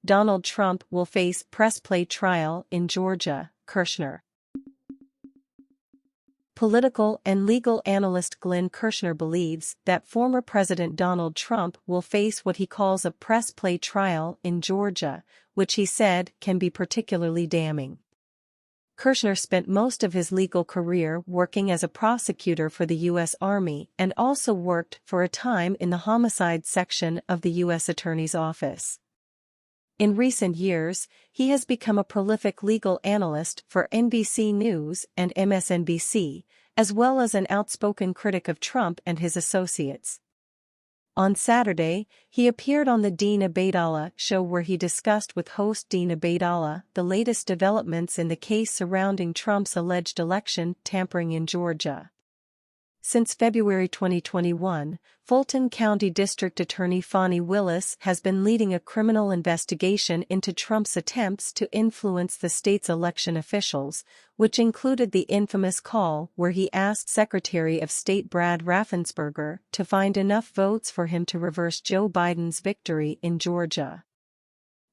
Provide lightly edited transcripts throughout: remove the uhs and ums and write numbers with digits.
Donald Trump will face press play trial in Georgia, Kirschner. Political and legal analyst Glenn Kirschner believes that former President Donald Trump will face what he calls a press play trial in Georgia, which he said can be particularly damning. Kirschner spent most of his legal career working as a prosecutor for the U.S. Army and also worked for a time in the homicide section of the U.S. Attorney's Office. In recent years, he has become a prolific legal analyst for NBC News and MSNBC, as well as an outspoken critic of Trump and his associates. On Saturday, he appeared on the Dina Baydallah show where he discussed with host Dina Baydallah the latest developments in the case surrounding Trump's alleged election tampering in Georgia. Since February 2021, Fulton County District Attorney Fani Willis has been leading a criminal investigation into Trump's attempts to influence the state's election officials, which included the infamous call where he asked Secretary of State Brad Raffensperger to find enough votes for him to reverse Joe Biden's victory in Georgia.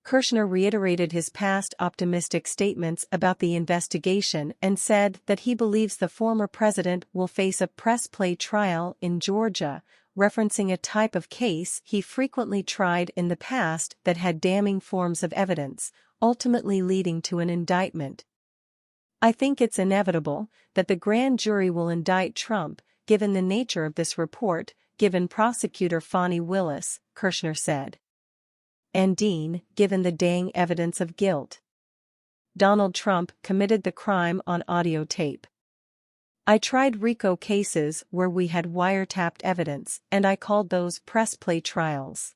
Kirschner reiterated his past optimistic statements about the investigation and said that he believes the former president will face a press play trial in Georgia, referencing a type of case he frequently tried in the past that had damning forms of evidence, ultimately leading to an indictment. "I think it's inevitable that the grand jury will indict Trump, given the nature of this report," given prosecutor Fani Willis, Kirschner said. And Dean, given the dang evidence of guilt. Donald Trump committed the crime on audio tape. "I tried RICO cases where we had wiretapped evidence, and I called those press play trials.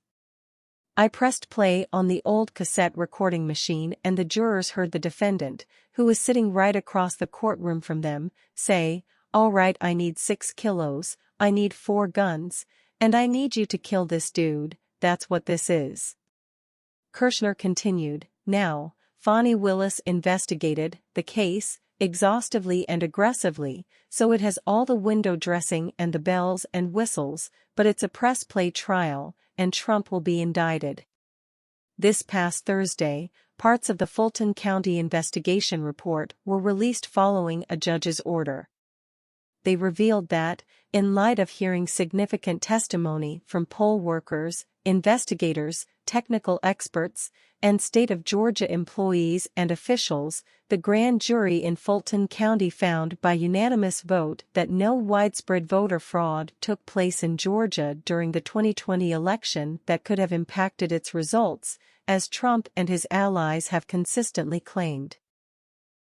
I pressed play on the old cassette recording machine and the jurors heard the defendant, who was sitting right across the courtroom from them, say, 'All right, I need 6 kilos, I need 4 guns, and I need you to kill this dude, that's what this is.'" Kirschner continued, "Now, Fani Willis investigated the case exhaustively and aggressively, so it has all the window dressing and the bells and whistles, but it's a press play trial, and Trump will be indicted." This past Thursday, parts of the Fulton County investigation report were released following a judge's order. They revealed that, in light of hearing significant testimony from poll workers, investigators, technical experts, and state of Georgia employees and officials, the grand jury in Fulton County found by unanimous vote that no widespread voter fraud took place in Georgia during the 2020 election that could have impacted its results, as Trump and his allies have consistently claimed.